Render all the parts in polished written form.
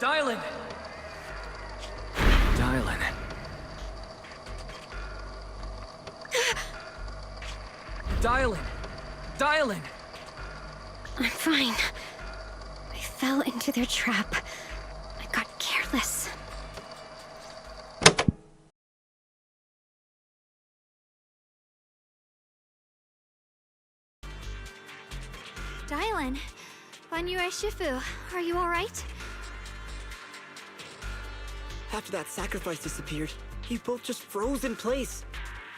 Dylan! Dylan. Dylan! Dylan! I'm fine. I fell into their trap. I got careless. Dylan, Banyue Shifu, are you alright? After that sacrifice disappeared, you both just froze in place.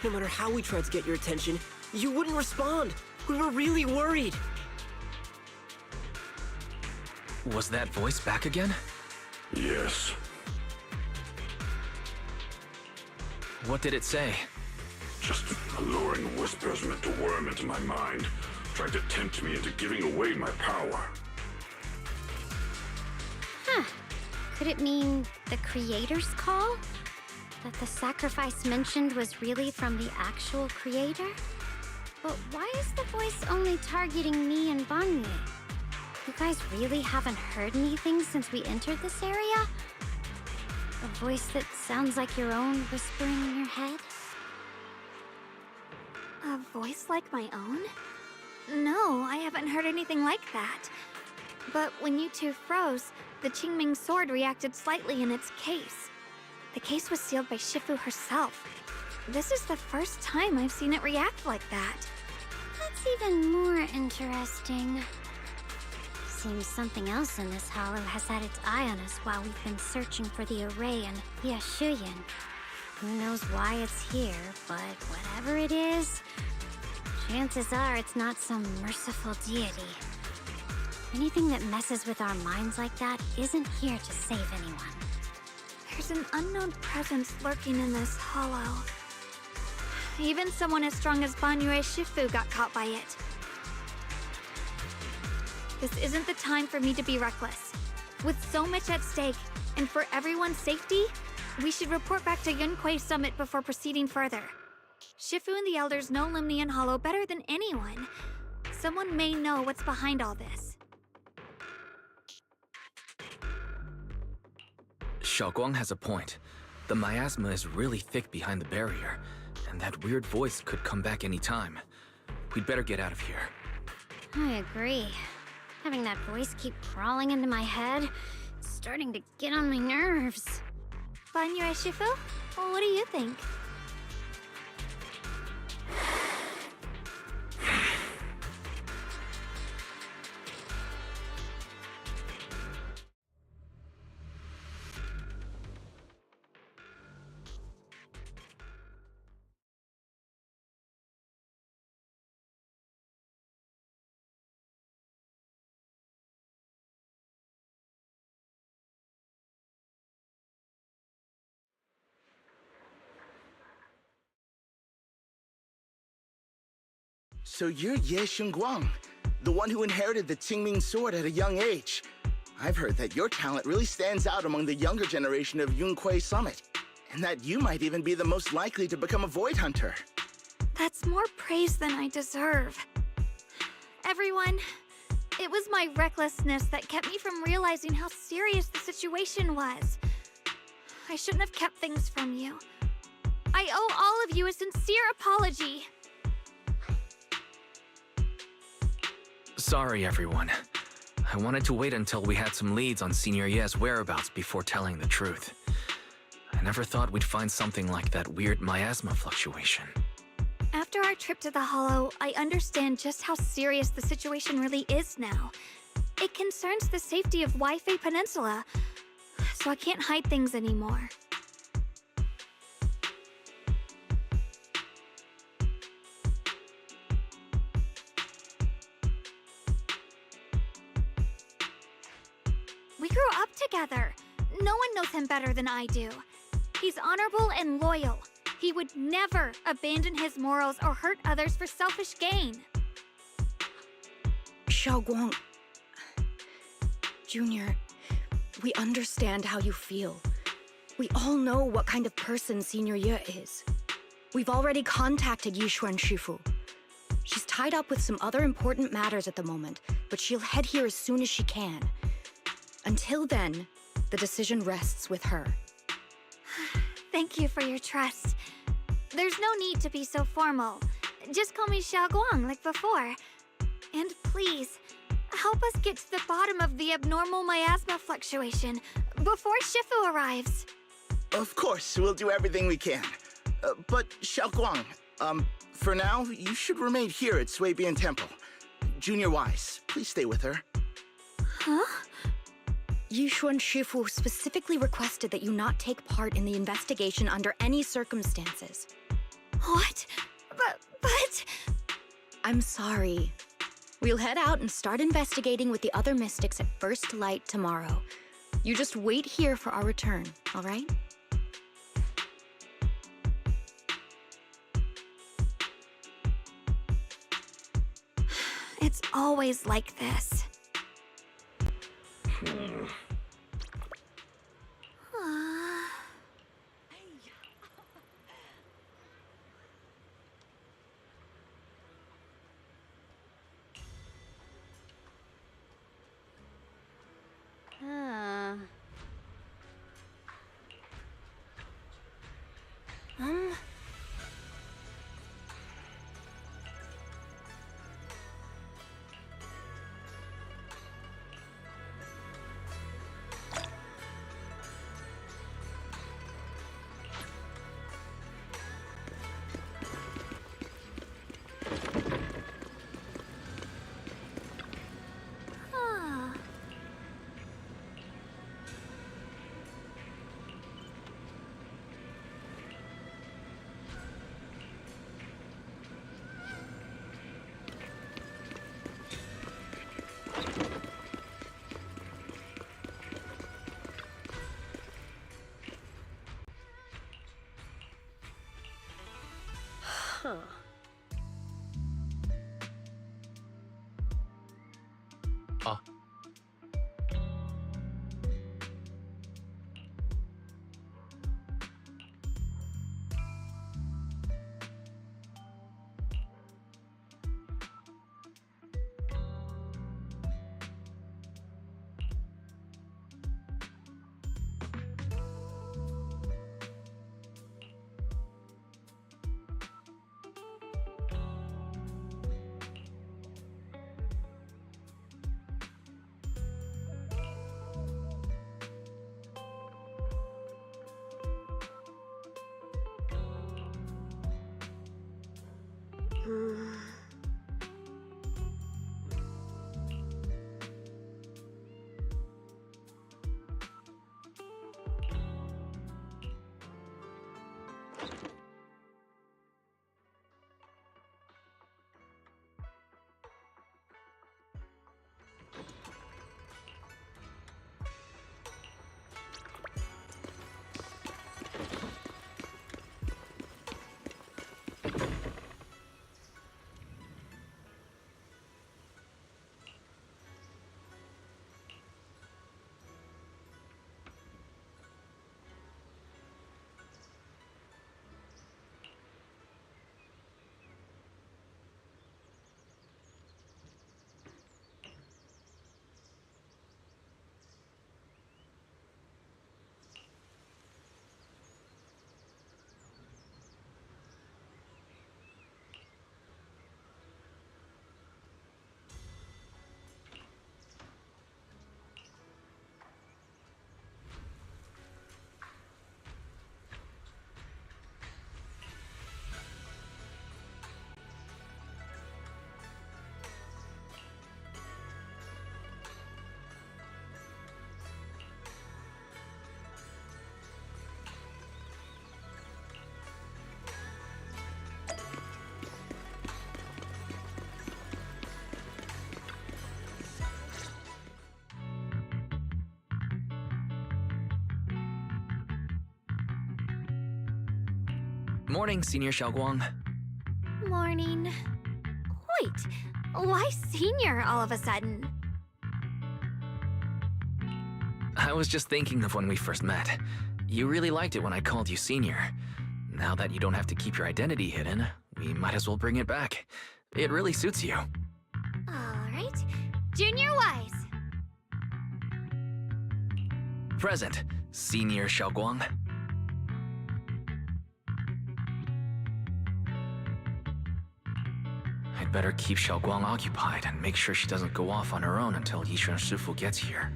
No matter how we tried to get your attention, you wouldn't respond. We were really worried. Was that voice back again? Yes. What did it say? Just alluring whispers meant to worm into my mind, trying to tempt me into giving away my power. Huh. Could it mean the creator's call? That the sacrifice mentioned was really from the actual creator? But why is the voice only targeting me and Banyue? You guys really haven't heard anything since we entered this area? A voice that sounds like your own whispering in your head? A voice like my own? No, I haven't heard anything like that. But when you two froze, the Qingming sword reacted slightly in its case. The case was sealed by Shifu herself. This is the first time I've seen it react like that. That's even more interesting. Seems something else in this hollow has had its eye on us while we've been searching for the array in Ye Shunguang. Who knows why it's here, but whatever it is, chances are it's not some merciful deity. Anything that messes with our minds like that isn't here to save anyone. There's an unknown presence lurking in this hollow. Even someone as strong as Banyue Shifu got caught by it. This isn't the time for me to be reckless. With so much at stake, and for everyone's safety, we should report back to Yunquay Summit before proceeding further. Shifu and the Elders know Limnian Hollow better than anyone. Someone may know what's behind all this. Shunguang has a point. The miasma is really thick behind the barrier, and that weird voice could come back any time. We'd better get out of here. I agree. Having that voice keep crawling into my head, it's starting to get on my nerves. Banyue Shifu? Well, what do you think? So you're Ye Shunguang, the one who inherited the Qingming sword at a young age. I've heard that your talent really stands out among the younger generation of Yunquay Summit, and that you might even be the most likely to become a Void Hunter. That's more praise than I deserve. Everyone, it was my recklessness that kept me from realizing how serious the situation was. I shouldn't have kept things from you. I owe all of you a sincere apology. Sorry, everyone. I wanted to wait until we had some leads on Senior Ye's whereabouts before telling the truth. I never thought we'd find something like that weird miasma fluctuation. After our trip to the Hollow, I understand just how serious the situation really is now. It concerns the safety of Wi-Fi Peninsula, so I can't hide things anymore. We grew up together. No one knows him better than I do. He's honorable and loyal. He would never abandon his morals or hurt others for selfish gain. Shunguang, Junior, we understand how you feel. We all know what kind of person Senior Ye is. We've already contacted Ye Shifu. She's tied up with some other important matters at the moment, but she'll head here as soon as she can. Until then, The decision rests with her. Thank you for your trust. There's no need to be so formal. Just call me Xiaoguang like before. And please, help us get to the bottom of the abnormal miasma fluctuation before Shifu arrives. Of course, we'll do everything we can. But Xiaoguang, for now, you should remain here at Suibian Temple. Junior Wise, please stay with her. Huh? Ye Shifu specifically requested that you not take part in the investigation under any circumstances. What? But... I'm sorry. We'll head out and start investigating with the other mystics at first light tomorrow. You just wait here for our return, all right? It's always like this. Morning, Senior Xiaoguang. Morning. Wait, why senior all of a sudden? I was just thinking of when we first met. You really liked it when I called you Senior. Now that you don't have to keep your identity hidden, we might as well bring it back. It really suits you. All right, Junior Wise. Present, Senior Xiaoguang. I'd better keep Xiaoguang occupied and make sure she doesn't go off on her own until Ye Shifu gets here.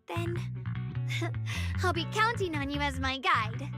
Then I'll be counting on you as my guide.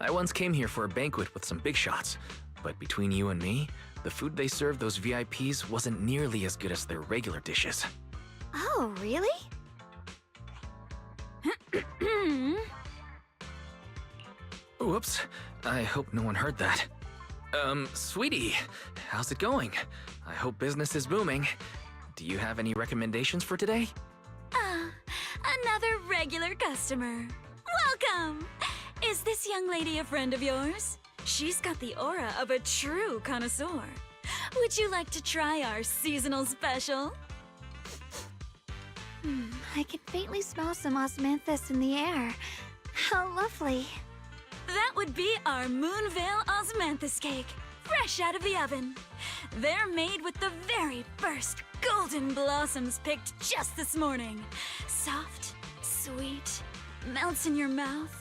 I once came here for a banquet with some big shots, but between you and me, the food they served those VIPs wasn't nearly as good as their regular dishes. Oh, really? Whoops, I hope no one heard that. Sweetie, how's it going? I hope business is booming. Do you have any recommendations for today? Another regular customer. Welcome! Is this young lady a friend of yours? She's got the aura of a true connoisseur. Would you like to try our seasonal special? I can faintly smell some osmanthus in the air. How lovely. That would be our Moonveil Osmanthus cake, fresh out of the oven. They're made with the very first golden blossoms picked just this morning. Soft, sweet, melts in your mouth.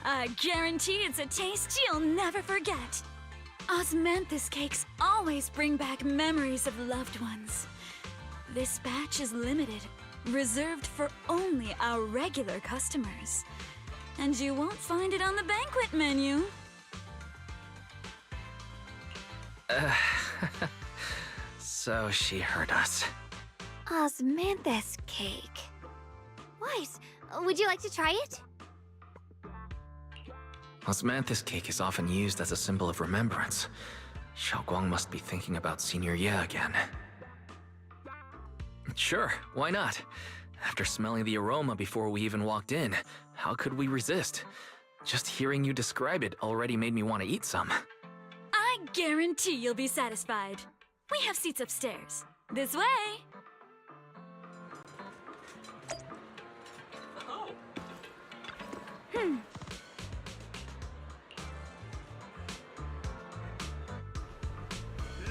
I guarantee it's a taste you'll never forget. Osmanthus cakes always bring back memories of loved ones. This batch is limited, reserved for only our regular customers. And you won't find it on the banquet menu. So she heard us. Osmanthus cake. Wise, would you like to try it? Osmanthus cake is often used as a symbol of remembrance. Xiaoguang must be thinking about Senior Ye again. Sure, why not? After smelling the aroma before we even walked in, how could we resist? Just hearing you describe it already made me want to eat some. I guarantee you'll be satisfied. We have seats upstairs. This way.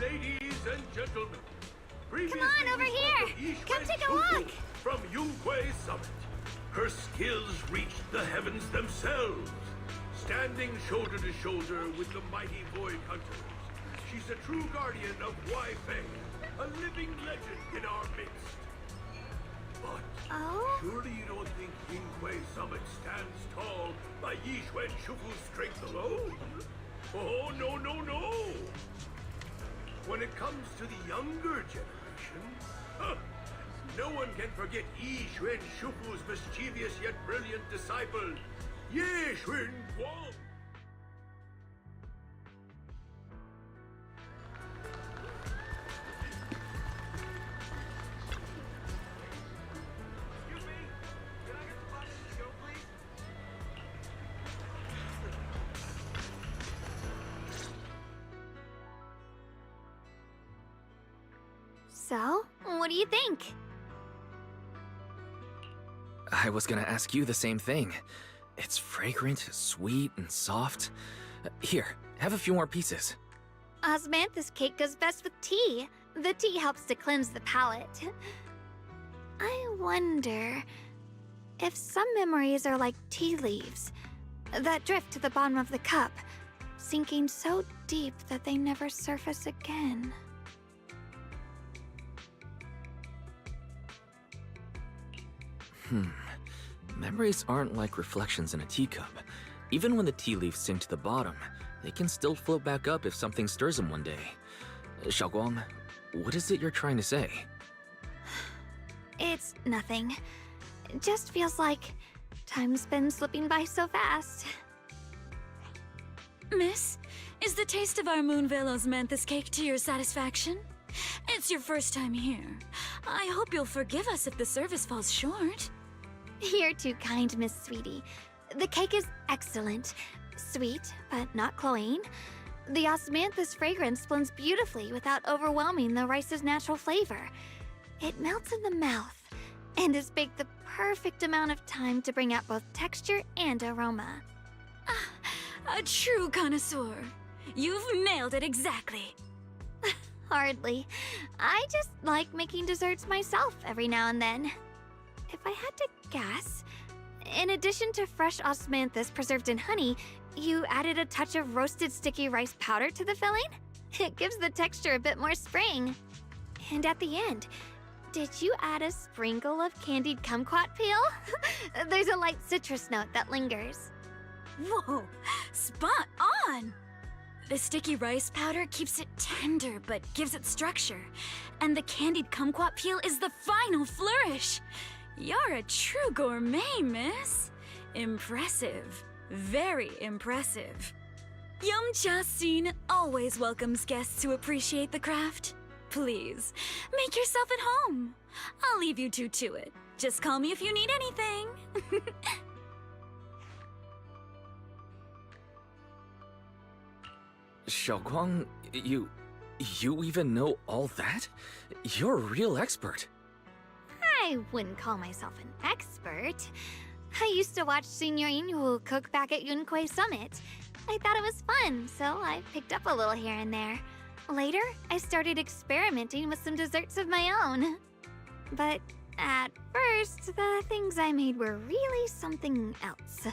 Ladies and gentlemen, Come on, over here! Come take a look! From Yunkwei Summit. Her skills reached the heavens themselves, standing shoulder to shoulder with the mighty Void Hunters. She's a true guardian of Wai Fei, a living legend in our midst. But surely you don't think Yunkwei Summit stands tall by Ye Shufu's strength alone? Oh, no, no, no! When it comes to the younger generation, no one can forget Ye Shufu's mischievous yet brilliant disciple, Ye Shunguang. Excuse me, can I get the buses to go, please? So, what do you think? I was gonna ask you the same thing. It's fragrant, sweet, and soft. Here, have a few more pieces. Osmanthus cake goes best with tea. The tea helps to cleanse the palate. I wonder if some memories are like tea leaves that drift to the bottom of the cup, sinking so deep that they never surface again. Memories aren't like reflections in a teacup. Even when the tea leaves sink to the bottom, they can still float back up if something stirs them one day. Xiaoguang, what is it you're trying to say? It's nothing. It just feels like time's been slipping by so fast. Miss, is the taste of our Moonvale Osmanthus cake to your satisfaction? It's your first time here. I hope you'll forgive us if the service falls short. You're too kind, Miss Sweetie. The cake is excellent. Sweet, but not cloying. The osmanthus fragrance blends beautifully without overwhelming the rice's natural flavor. It melts in the mouth and is baked the perfect amount of time to bring out both texture and aroma. A true connoisseur. You've nailed it exactly. Hardly. I just like making desserts myself every now and then. If I had to guess, in addition to fresh osmanthus preserved in honey, you added a touch of roasted sticky rice powder to the filling? It gives the texture a bit more spring. And at the end, did you add a sprinkle of candied kumquat peel? There's a light citrus note that lingers. Whoa, spot on! The sticky rice powder keeps it tender but gives it structure. And the candied kumquat peel is the final flourish. You're a true gourmet, miss. Impressive. Very impressive. Yum-Cha Scene always welcomes guests who appreciate the craft. Please, make yourself at home. I'll leave you two to it. Just call me if you need anything. Xiaoguang, you even know all that? You're a real expert. I wouldn't call myself an expert. I used to watch Senior Inhu cook back at Yunquay Summit. I thought it was fun, so I picked up a little here and there. Later, I started experimenting with some desserts of my own. But at first, the things I made were really something else.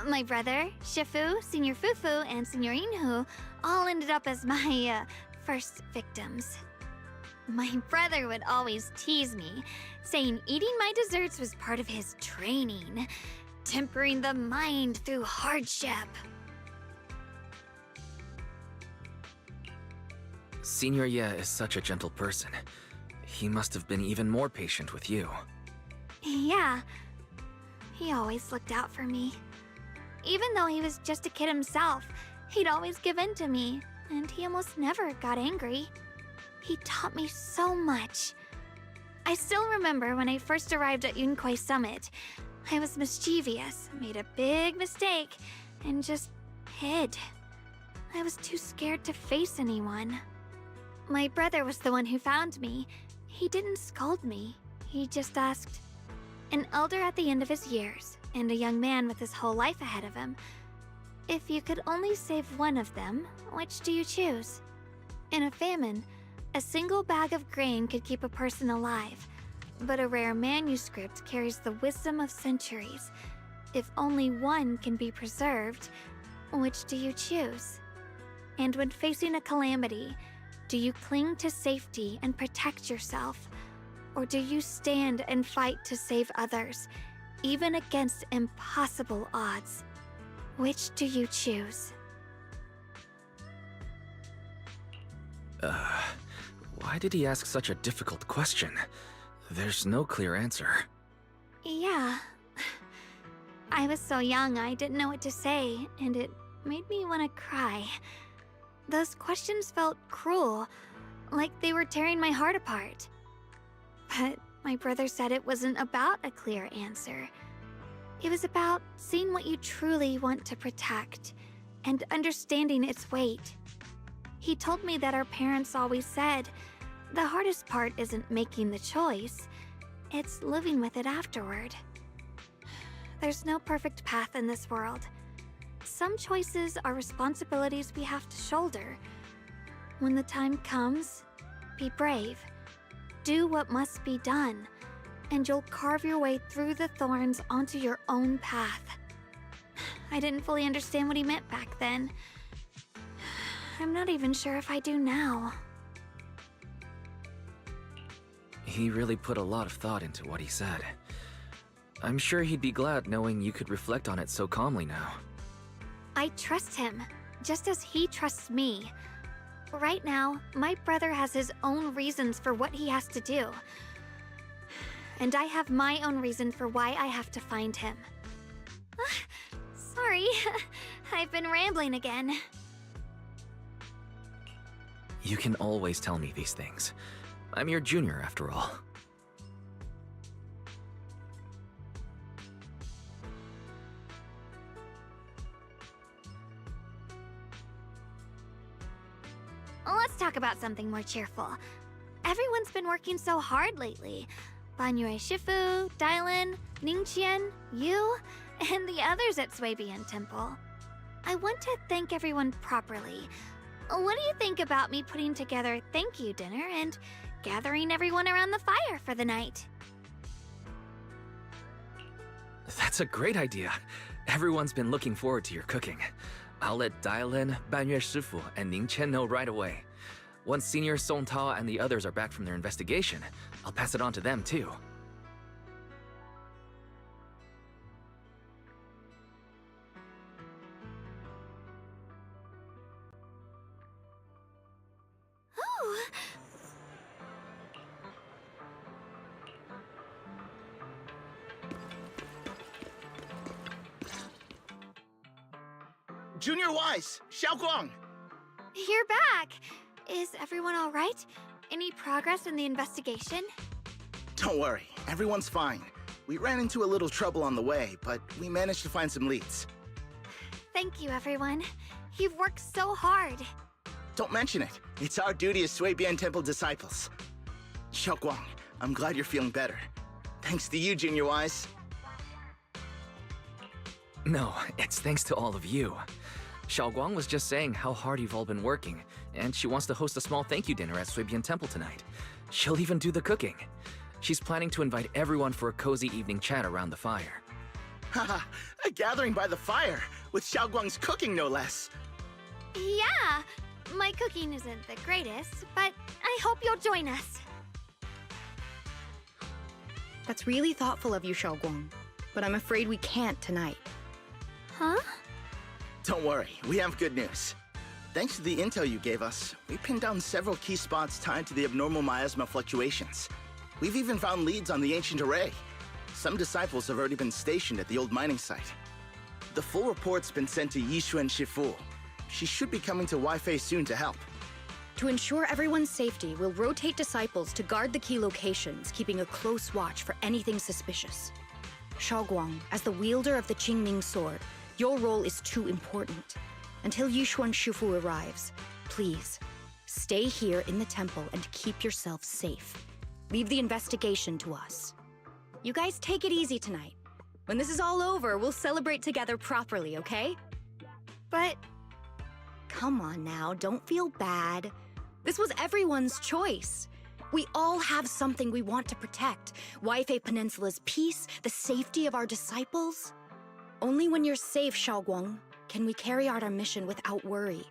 My brother, Shifu, Senior Fufu, and Senior Inhu all ended up as my first victims. My brother would always tease me, saying eating my desserts was part of his training, tempering the mind through hardship. Senior Ye is such a gentle person. He must have been even more patient with you. Yeah, he always looked out for me. Even though he was just a kid himself, he'd always give in to me, and he almost never got angry. He taught me so much. I still remember when I first arrived at Yunquay Summit. I was mischievous, made a big mistake, and just hid. I was too scared to face anyone. My brother was the one who found me. He didn't scold me. He just asked, an elder at the end of his years, and a young man with his whole life ahead of him, if you could only save one of them, which do you choose? In a famine, a single bag of grain could keep a person alive, but a rare manuscript carries the wisdom of centuries. If only one can be preserved, which do you choose? And when facing a calamity, do you cling to safety and protect yourself? Or do you stand and fight to save others, even against impossible odds? Which do you choose? Why did he ask such a difficult question? There's no clear answer. Yeah. I was so young I didn't know what to say, and it made me want to cry. Those questions felt cruel, like they were tearing my heart apart. But my brother said it wasn't about a clear answer. It was about seeing what you truly want to protect, and understanding its weight. He told me that our parents always said, the hardest part isn't making the choice, it's living with it afterward. There's no perfect path in this world. Some choices are responsibilities we have to shoulder. When the time comes, be brave. Do what must be done, and you'll carve your way through the thorns onto your own path. I didn't fully understand what he meant back then. I'm not even sure if I do now. He really put a lot of thought into what he said. I'm sure he'd be glad knowing you could reflect on it so calmly now. I trust him, just as he trusts me. Right now, my brother has his own reasons for what he has to do. And I have my own reason for why I have to find him. Sorry, I've been rambling again. You can always tell me these things. I'm your junior, after all. Let's talk about something more cheerful. Everyone's been working so hard lately. Banyue Shifu, Dylan, Ningqian, you, and the others at Swabian Temple. I want to thank everyone properly. What do you think about me putting together thank you dinner and gathering everyone around the fire for the night? That's a great idea. Everyone's been looking forward to your cooking. I'll let Dylan, Banyue Shifu, and Ningqian know right away. Once Senior Song Tao and the others are back from their investigation, I'll pass it on to them too. Oh. Junior Wise, Shunguang! You're back! Is everyone alright? Any progress in the investigation? Don't worry, everyone's fine. We ran into a little trouble on the way, but we managed to find some leads. Thank you, everyone. You've worked so hard. Don't mention it. It's our duty as Swabian Temple disciples. Shunguang, I'm glad you're feeling better. Thanks to you, Junior Wise. No, it's thanks to all of you. Xiaoguang was just saying how hard you've all been working, and she wants to host a small thank you dinner at Swabian Temple tonight. She'll even do the cooking. She's planning to invite everyone for a cozy evening chat around the fire. Haha, a gathering by the fire, with Xiaoguang's cooking no less. Yeah, my cooking isn't the greatest, but I hope you'll join us. That's really thoughtful of you, Xiaoguang. But I'm afraid we can't tonight. Huh? Don't worry, we have good news. Thanks to the intel you gave us, we pinned down several key spots tied to the abnormal miasma fluctuations. We've even found leads on the ancient array. Some disciples have already been stationed at the old mining site. The full report's been sent to Ye Shunguang. She should be coming to Wi-Fi soon to help. To ensure everyone's safety, we'll rotate disciples to guard the key locations, keeping a close watch for anything suspicious. Xiaoguang, as the wielder of the Qingming sword, your role is too important. Until Ye Shunguang arrives, please, stay here in the temple and keep yourself safe. Leave the investigation to us. You guys take it easy tonight. When this is all over, we'll celebrate together properly, okay? But Come on now, don't feel bad. This was everyone's choice. We all have something we want to protect. Waifei Peninsula's peace, the safety of our disciples. Only when you're safe, Xiaoguang, can we carry out our mission without worry.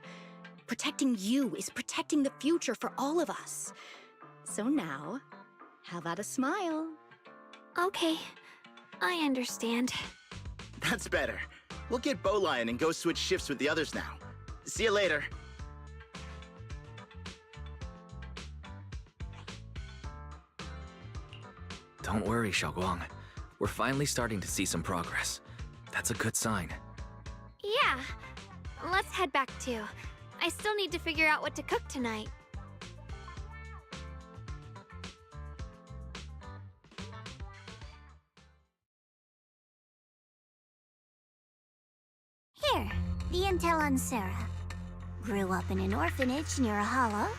Protecting you is protecting the future for all of us. So now, how about a smile? okay, I understand. That's better. We'll get Bowlion and go switch shifts with the others now. See you later. Don't worry, Xiaoguang. We're finally starting to see some progress. That's a good sign. Yeah, let's head back too. I still need to figure out what to cook tonight. Here, the intel on Sarah. Grew up in an orphanage near a hollow.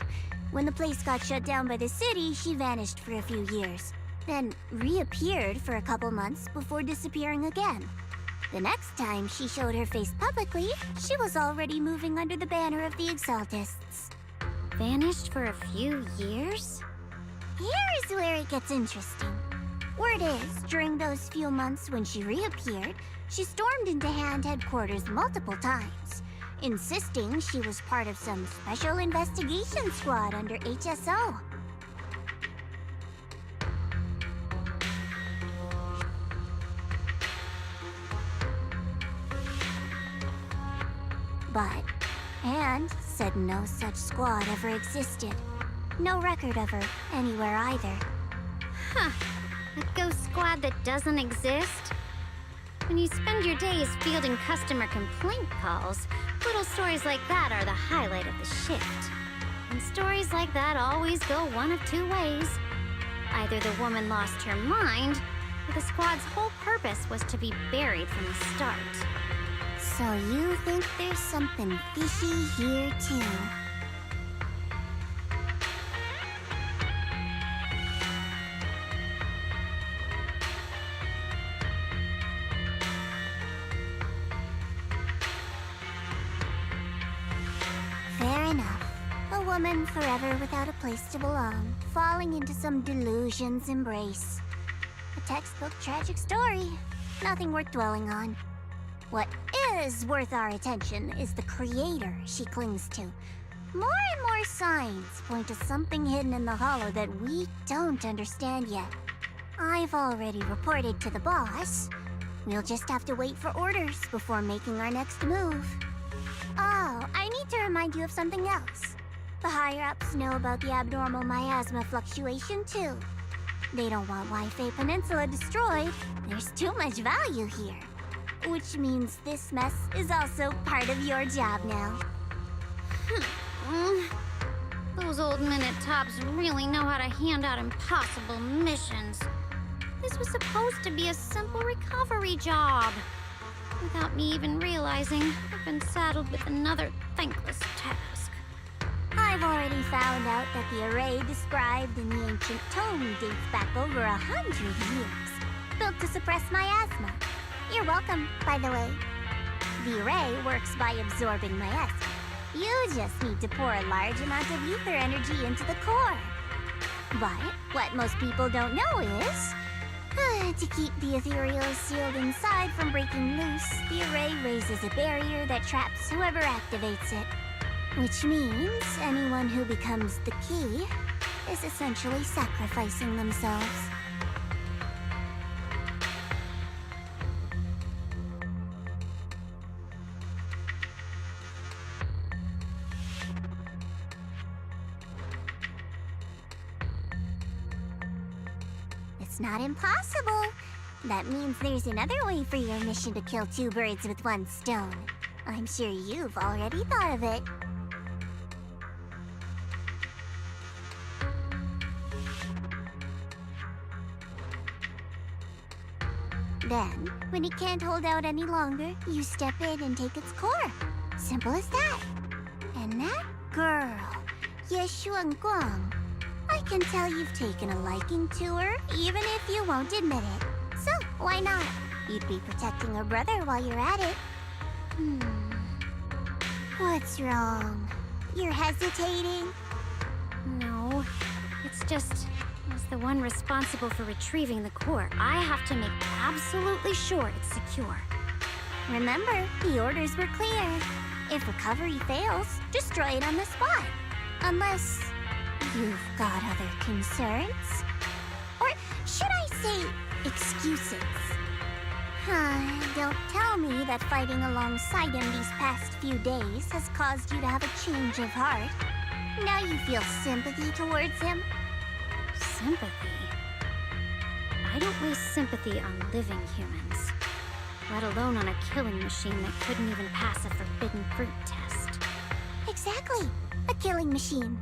When the place got shut down by the city, she vanished for a few years. Then reappeared for a couple months before disappearing again. The next time she showed her face publicly, she was already moving under the banner of the Exaltists. Vanished for a few years? Here is where it gets interesting. Word is, during those few months when she reappeared, she stormed into Hand headquarters multiple times, insisting she was part of some special investigation squad under HSO. But Hand said no such squad ever existed. No record of her anywhere either. Huh. A ghost squad that doesn't exist? When you spend your days fielding customer complaint calls, little stories like that are the highlight of the shift. And stories like that always go one of two ways. Either the woman lost her mind, or the squad's whole purpose was to be buried from the start. So you think there's something fishy here too? Fair enough. A woman forever without a place to belong, falling into some delusion's embrace. A textbook tragic story. Nothing worth dwelling on. What is worth our attention is the creator she clings to. More and more signs point to something hidden in the hollow that we don't understand yet. I've already reported to the boss. We'll just have to wait for orders before making our next move. Oh, I need to remind you of something else. The higher-ups know about the abnormal miasma fluctuation, too. They don't want Waifei Peninsula destroyed. There's too much value here. Which means this mess is also part of your job now. Those old minute tops really know how to hand out impossible missions. This was supposed to be a simple recovery job. Without me even realizing, I've been saddled with another thankless task. I've already found out that the array described in the ancient tome dates back over 100 years, built to suppress miasma. You're welcome, by the way. The array works by absorbing miasma. You just need to pour a large amount of ether energy into the core. But what most people don't know is, to keep the ethereal sealed inside from breaking loose, the array raises a barrier that traps whoever activates it. Which means anyone who becomes the key is essentially sacrificing themselves. It's not impossible. That means there's another way for your mission to kill two birds with one stone. I'm sure you've already thought of it. Then, when it can't hold out any longer, you step in and take its core. Simple as that. And that girl, Ye Shunguang, I can tell you've taken a liking to her, even if you won't admit it. So, why not? You'd be protecting her brother while you're at it. What's wrong? You're hesitating? No, it's just, as the one responsible for retrieving the core, I have to make absolutely sure it's secure. Remember, the orders were clear. If recovery fails, destroy it on the spot. Unless you've got other concerns? Or should I say, excuses? Don't tell me that fighting alongside him these past few days has caused you to have a change of heart. Now you feel sympathy towards him? Sympathy? I don't waste sympathy on living humans, let alone on a killing machine that couldn't even pass a forbidden fruit test. Exactly, a killing machine.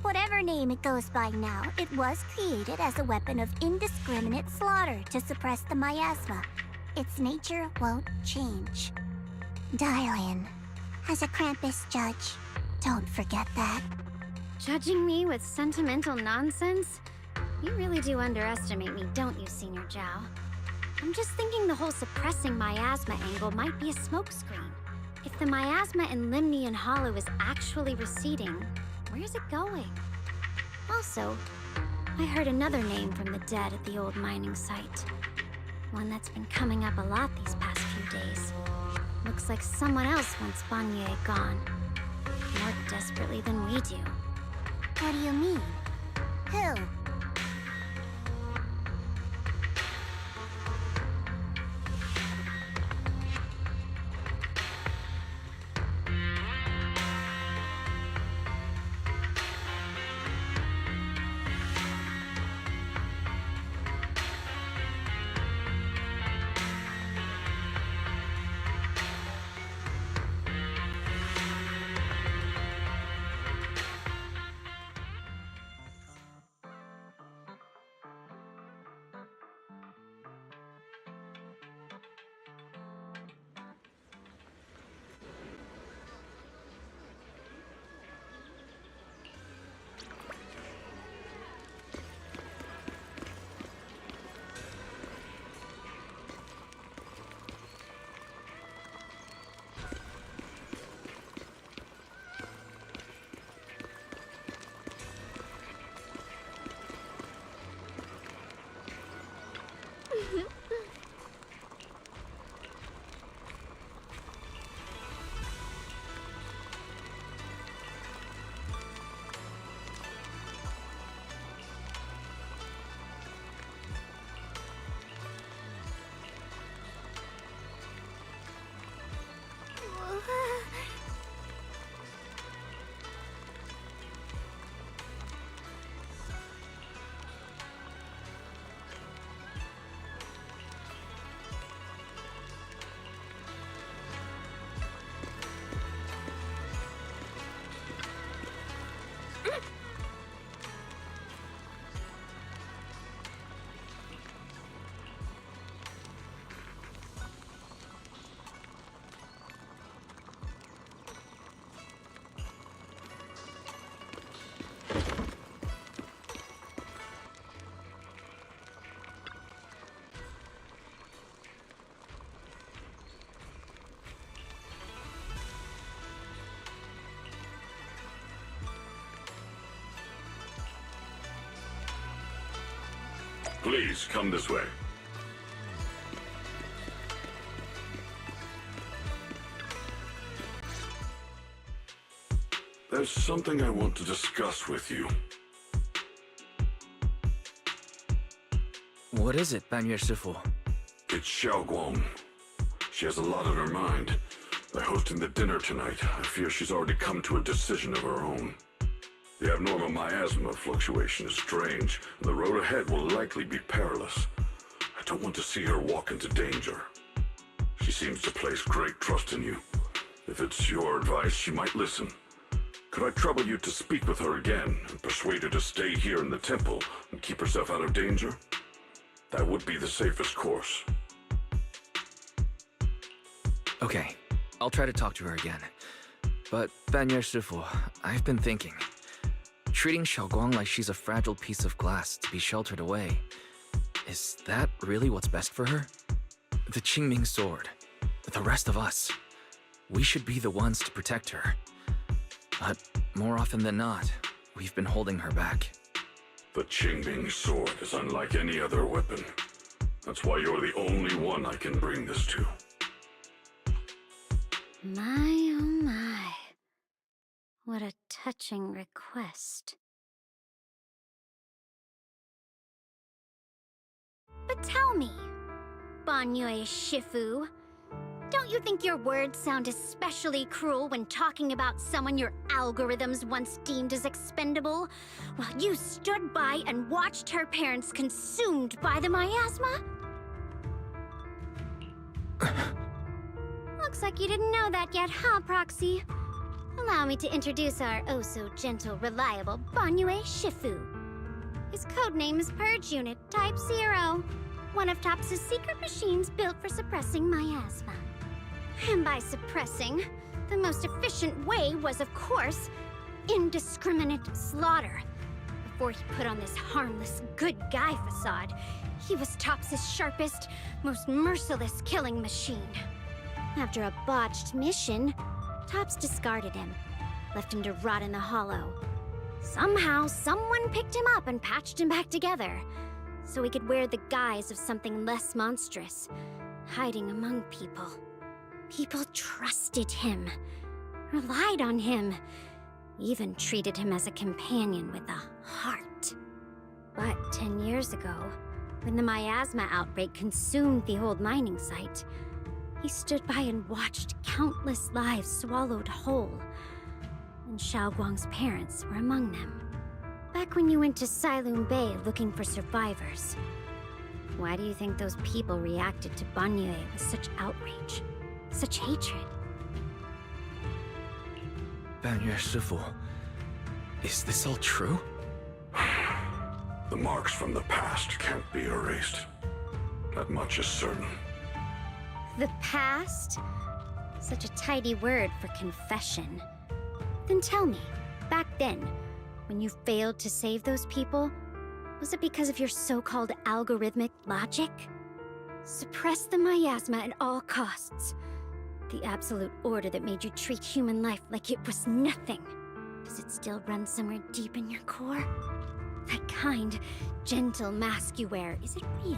Whatever name it goes by now, it was created as a weapon of indiscriminate slaughter to suppress the miasma. Its nature won't change. Dial in. As a Krampus judge, don't forget that. Judging me with sentimental nonsense? You really do underestimate me, don't you, Senior Zhao? I'm just thinking the whole suppressing miasma angle might be a smokescreen. If the miasma in Limnian Hollow is actually receding, where's it going? Also, I heard another name from the dead at the old mining site. One that's been coming up a lot these past few days. Looks like someone else wants Banyue gone. More desperately than we do. What do you mean? Who? Please, come this way. There's something I want to discuss with you. What is it, Banyue Shifu? It's Shunguang. She has a lot on her mind. By hosting the dinner tonight, I fear she's already come to a decision of her own. The abnormal miasma fluctuation is strange, and the road ahead will likely be perilous. I don't want to see her walk into danger. She seems to place great trust in you. If it's your advice, she might listen. Could I trouble you to speak with her again, and persuade her to stay here in the temple and keep herself out of danger? That would be the safest course. Okay, I'll try to talk to her again. But, Banyue Shifu, I've been thinking. Treating Shunguang like she's a fragile piece of glass to be sheltered away. Is that really what's best for her? The Qingming sword, the rest of us. We should be the ones to protect her. But more often than not, we've been holding her back. The Qingming sword is unlike any other weapon. That's why you're the only one I can bring this to. My, oh my. What a touching request. But tell me, Banyue Shifu, don't you think your words sound especially cruel when talking about someone your algorithms once deemed as expendable, while you stood by and watched her parents consumed by the miasma? Looks like you didn't know that yet, huh, Proxy? Allow me to introduce our oh-so-gentle, reliable Banyue Shifu. His codename is Purge Unit Type 0, one of TOPS' secret machines built for suppressing miasma. And by suppressing, the most efficient way was, of course, indiscriminate slaughter. Before he put on this harmless, good guy facade, he was TOPS' sharpest, most merciless killing machine. After a botched mission, TOPS discarded him, left him to rot in the hollow. Somehow, someone picked him up and patched him back together, so he could wear the guise of something less monstrous, hiding among people. People trusted him, relied on him, even treated him as a companion with a heart. But 10 years ago, when the miasma outbreak consumed the old mining site, he stood by and watched countless lives swallowed whole. And Shunguang's parents were among them. Back when you went to Silum Bay looking for survivors. Why do you think those people reacted to Banyue with such outrage? Such hatred? Banyue Shifu, is this all true? The marks from the past can't be erased. That much is certain. The past? Such a tidy word for confession. Then tell me, back then, when you failed to save those people, was it because of your so-called algorithmic logic? Suppress the miasma at all costs. The absolute order that made you treat human life like it was nothing. Does it still run somewhere deep in your core? That kind, gentle mask you wear, is it real?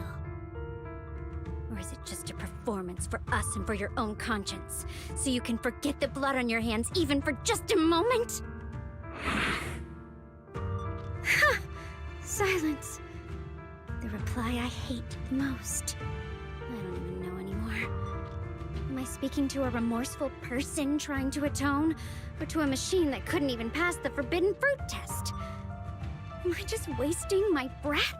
Or is it just a performance for us and for your own conscience? So you can forget the blood on your hands even for just a moment? Silence. The reply I hate the most. I don't even know anymore. Am I speaking to a remorseful person trying to atone? Or to a machine that couldn't even pass the forbidden fruit test? Am I just wasting my breath?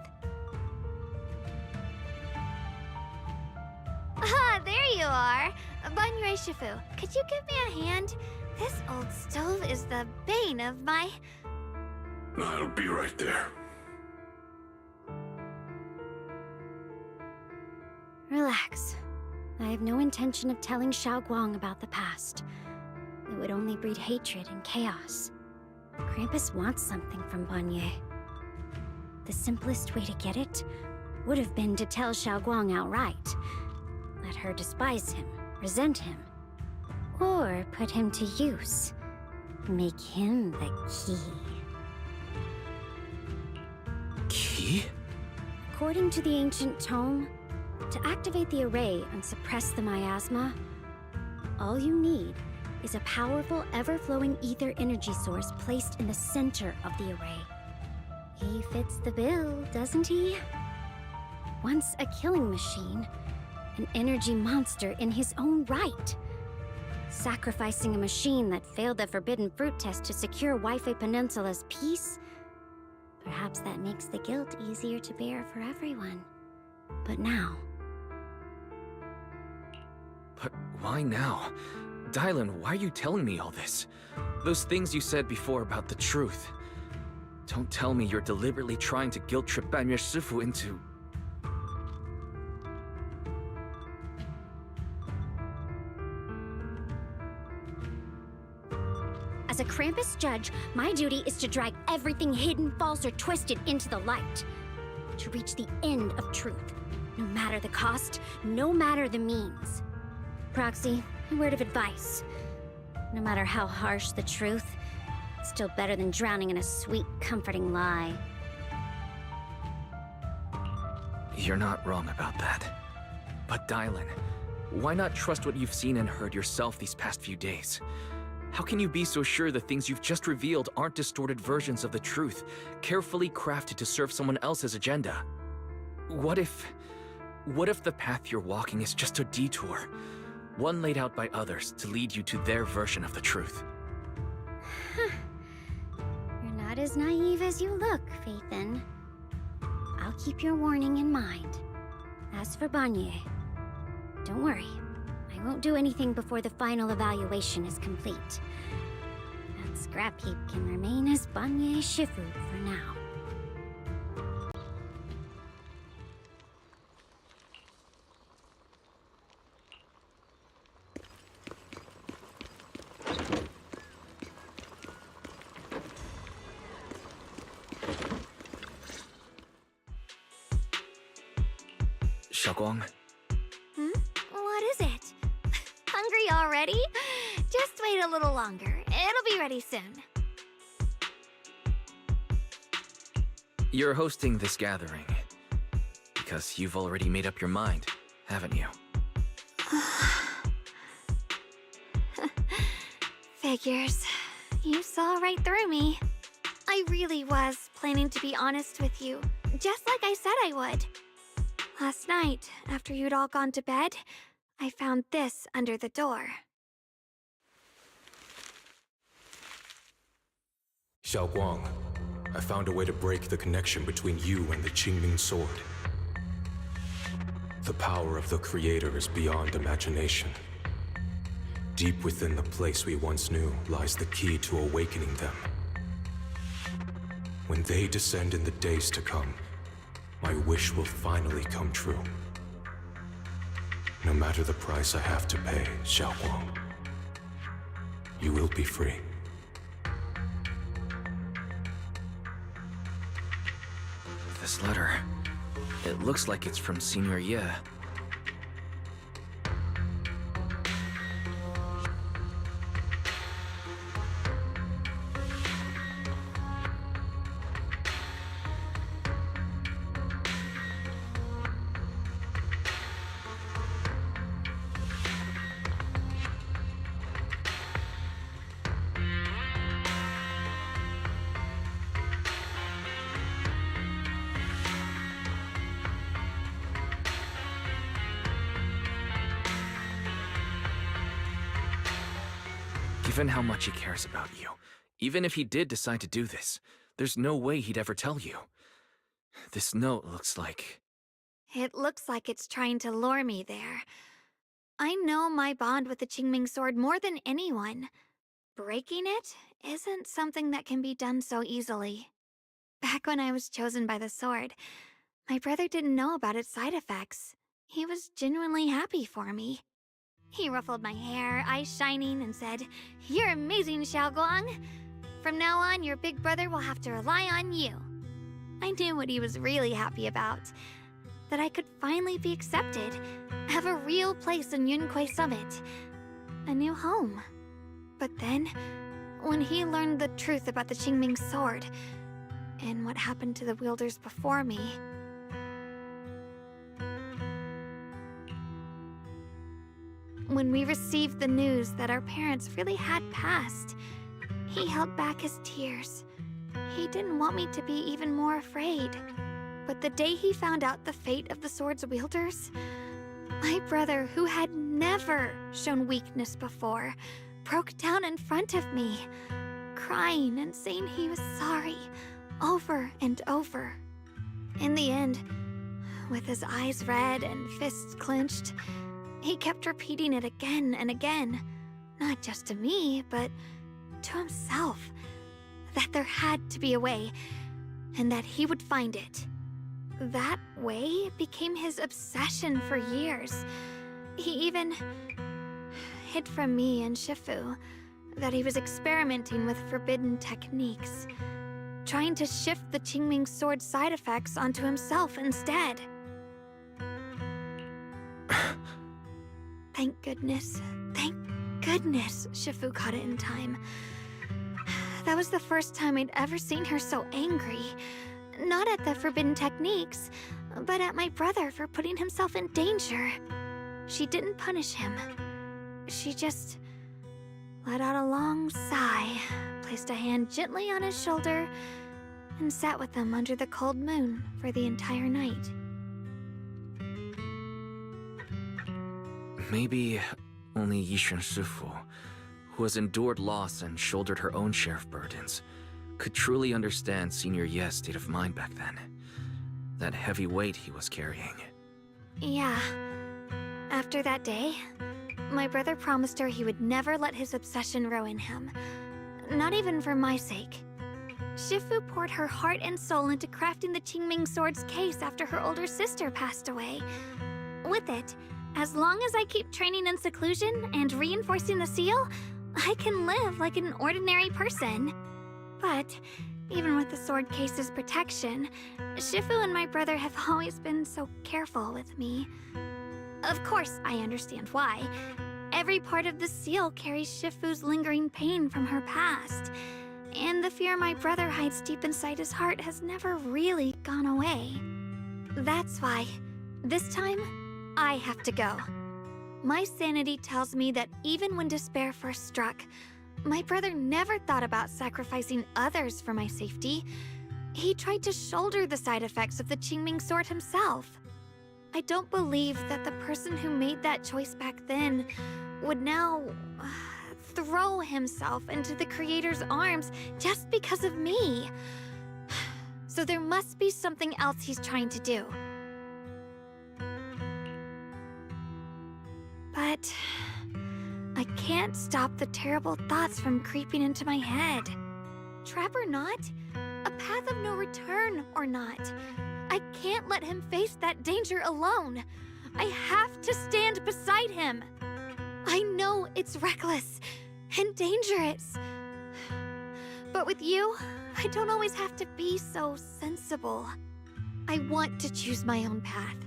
Ah, there you are! Banyue Shifu, could you give me a hand? This old stove is the bane of my... I'll be right there. Relax. I have no intention of telling Shunguang about the past. It would only breed hatred and chaos. Krampus wants something from Banyue. The simplest way to get it would have been to tell Shunguang outright. Let her despise him, resent him, or put him to use. Make him the key. Key? According to the ancient tome, to activate the array and suppress the miasma, all you need is a powerful, ever-flowing ether energy source placed in the center of the array. He fits the bill, doesn't he? Once a killing machine, an energy monster in his own right. Sacrificing a machine that failed the forbidden fruit test to secure Wi-Fi Peninsula's peace? Perhaps that makes the guilt easier to bear for everyone. But now... But why now? Dylan, why are you telling me all this? Those things you said before about the truth. Don't tell me you're deliberately trying to guilt-trip Banyue Shifu into... As a Krampus judge, my duty is to drag everything hidden, false, or twisted into the light. To reach the end of truth. No matter the cost, no matter the means. Proxy, a word of advice. No matter how harsh the truth, it's still better than drowning in a sweet, comforting lie. You're not wrong about that. But Dylan, why not trust what you've seen and heard yourself these past few days? How can you be so sure the things you've just revealed aren't distorted versions of the truth, carefully crafted to serve someone else's agenda? What if the path you're walking is just a detour? One laid out by others to lead you to their version of the truth. You're not as naive as you look, Phaethon. I'll keep your warning in mind. As for Banyue, don't worry. I won't do anything before the final evaluation is complete. That scrap heap can remain as Banyue Shifu for now. Shunguang? What is it? Hungry already? Just wait a little longer. It'll be ready soon. You're hosting this gathering because you've already made up your mind, haven't you? Figures. You saw right through me. I really was planning to be honest with you, just like I said I would. Last night, after you'd all gone to bed, I found this under the door. Xiaoguang, I found a way to break the connection between you and the Qingming Sword. The power of the Creator is beyond imagination. Deep within the place we once knew lies the key to awakening them. When they descend in the days to come, my wish will finally come true. No matter the price I have to pay, Xiaoguang, you will be free. This letter, it looks like it's from Senior Ye. Given how much he cares about you, even if he did decide to do this, there's no way he'd ever tell you. This note looks like... It looks like it's trying to lure me there. I know my bond with the Qingming Sword more than anyone. Breaking it isn't something that can be done so easily. Back when I was chosen by the sword, my brother didn't know about its side effects. He was genuinely happy for me. He ruffled my hair, eyes shining, and said, "You're amazing, Xiaoguang. From now on, your big brother will have to rely on you." I knew what he was really happy about. That I could finally be accepted, have a real place in Yunque Summit. A new home. But then, when he learned the truth about the Qingming Sword, and what happened to the wielders before me... When we received the news that our parents really had passed, he held back his tears. He didn't want me to be even more afraid. But the day he found out the fate of the sword's wielders, my brother, who had never shown weakness before, broke down in front of me, crying and saying he was sorry, over and over. In the end, with his eyes red and fists clenched, he kept repeating it again and again, not just to me, but to himself, that there had to be a way, and that he would find it. That way became his obsession for years. He even hid from me and Shifu that he was experimenting with forbidden techniques, trying to shift the Qingming Sword's side effects onto himself instead. Thank goodness Shifu caught it in time. That was the first time I'd ever seen her so angry. Not at the forbidden techniques, but at my brother for putting himself in danger. She didn't punish him. She just let out a long sigh, placed a hand gently on his shoulder, and sat with him under the cold moon for the entire night. Maybe only Ye Shunguang, who has endured loss and shouldered her own share of burdens, could truly understand Senior Ye's state of mind back then. That heavy weight he was carrying. Yeah. After that day, my brother promised her he would never let his obsession ruin him. Not even for my sake. Shifu poured her heart and soul into crafting the Qingming Sword's case after her older sister passed away. With it, as long as I keep training in seclusion and reinforcing the seal, I can live like an ordinary person. But, even with the sword case's protection, Shifu and my brother have always been so careful with me. Of course, I understand why. Every part of the seal carries Shifu's lingering pain from her past. And the fear my brother hides deep inside his heart has never really gone away. That's why, this time, I have to go. My sanity tells me that even when despair first struck, my brother never thought about sacrificing others for my safety. He tried to shoulder the side effects of the Qingming sword himself. I don't believe that the person who made that choice back then would now throw himself into the Creator's arms just because of me. So there must be something else he's trying to do. But I can't stop the terrible thoughts from creeping into my head. Trap or not, a path of no return or not, I can't let him face that danger alone. I have to stand beside him. I know it's reckless and dangerous. But with you, I don't always have to be so sensible. I want to choose my own path,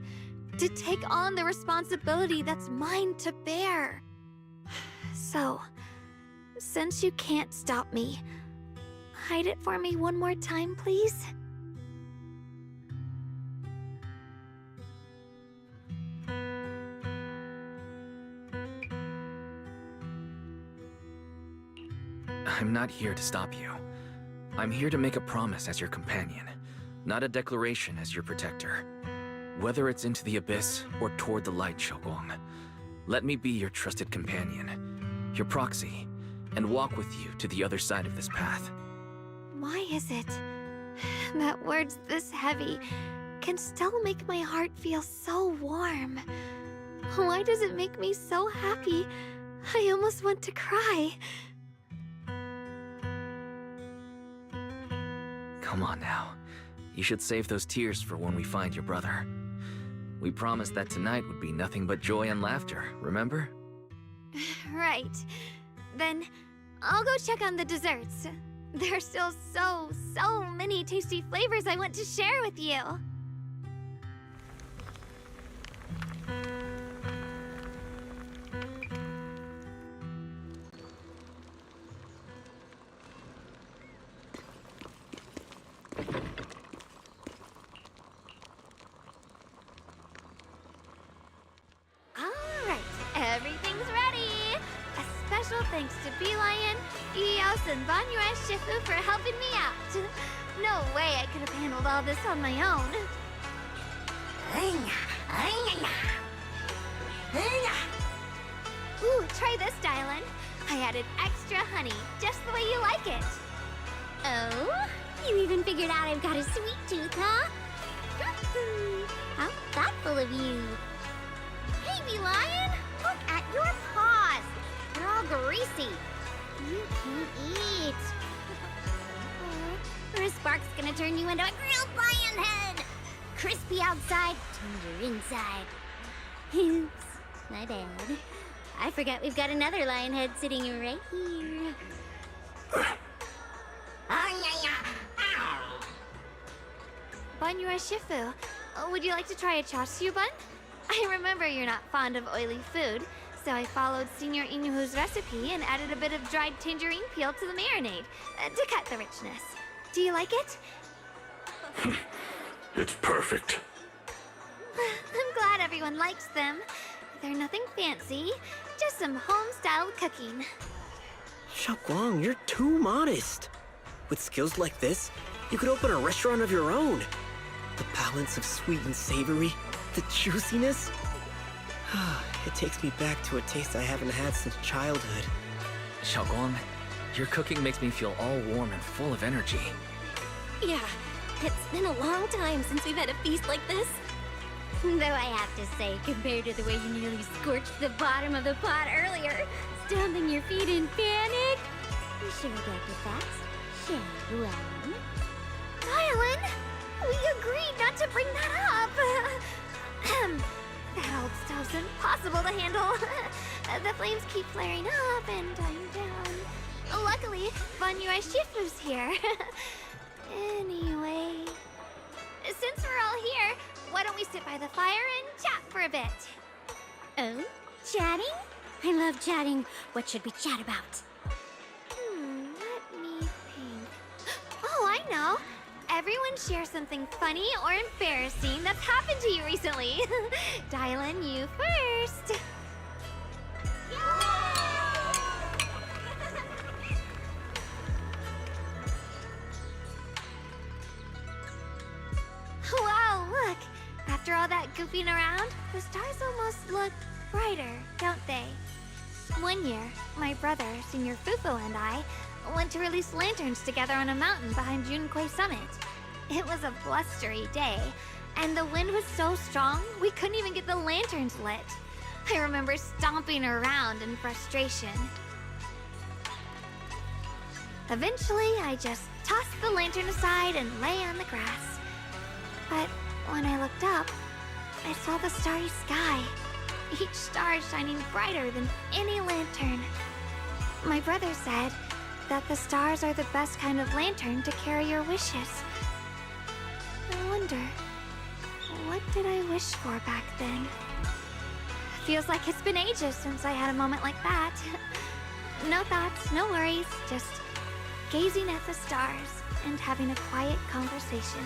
to take on the responsibility that's mine to bear. So, since you can't stop me, hide it for me one more time, please? I'm not here to stop you. I'm here to make a promise as your companion, not a declaration as your protector. Whether it's into the abyss or toward the light, Shunguang, let me be your trusted companion, your proxy, and walk with you to the other side of this path. Why is it that words this heavy can still make my heart feel so warm? Why does it make me so happy I almost want to cry? Come on now. You should save those tears for when we find your brother. We promised that tonight would be nothing but joy and laughter, remember? Right. Then I'll go check on the desserts. There are still so many tasty flavors I want to share with you. Everything's ready! A special thanks to Bee Lion, Eos, and Banyue Shifu for helping me out. No way I could have handled all this on my own. Ooh, try this, Dylan. I added extra honey, just the way you like it. Oh? You even figured out I've got a sweet tooth, huh? How thoughtful of you. Hey, Bee Lion! Look at your paws! They're all greasy. You can eat. Or is Spark's gonna turn you into a grilled lion head? Crispy outside, tender inside. Oops, my bad. I forgot we've got another lion head sitting right here. Banyue Shifu, would you like to try a chashu bun? I remember you're not fond of oily food, so I followed Senior Inuhu's recipe and added a bit of dried tangerine peel to the marinade to cut the richness. Do you like it? It's perfect. I'm glad everyone likes them. They're nothing fancy, just some home-styled cooking. Shunguang, you're too modest. With skills like this, you could open a restaurant of your own. The balance of sweet and savory, the juiciness. It takes me back to a taste I haven't had since childhood. Shunguang, your cooking makes me feel all warm and full of energy. Yeah, it's been a long time since we've had a feast like this. Though I have to say, compared to the way you nearly scorched the bottom of the pot earlier, stomping your feet in panic. Should we get to that? Shall we? Dylan, we agreed not to bring that up. That old stove's impossible to handle. The flames keep flaring up and dying down. Luckily, Banyue Shifu's here. Anyway, since we're all here, why don't we sit by the fire and chat for a bit? Oh, chatting? I love chatting. What should we chat about? Let me think. know. Everyone share something funny or embarrassing that's happened to you recently. Dylan, you first. Wow, look! After all that goofing around, the stars almost look brighter, don't they? One year, my brother, Senior Fufu, and I went to release lanterns together on a mountain behind Yunquay Summit. It was a blustery day, and the wind was so strong we couldn't even get the lanterns lit. I remember stomping around in frustration. Eventually, I just tossed the lantern aside and lay on the grass. But when I looked up, I saw the starry sky, each star shining brighter than any lantern. My brother said that the stars are the best kind of lantern to carry your wishes. I wonder, what did I wish for back then? Feels like it's been ages since I had a moment like that. No thoughts, no worries, just gazing at the stars and having a quiet conversation.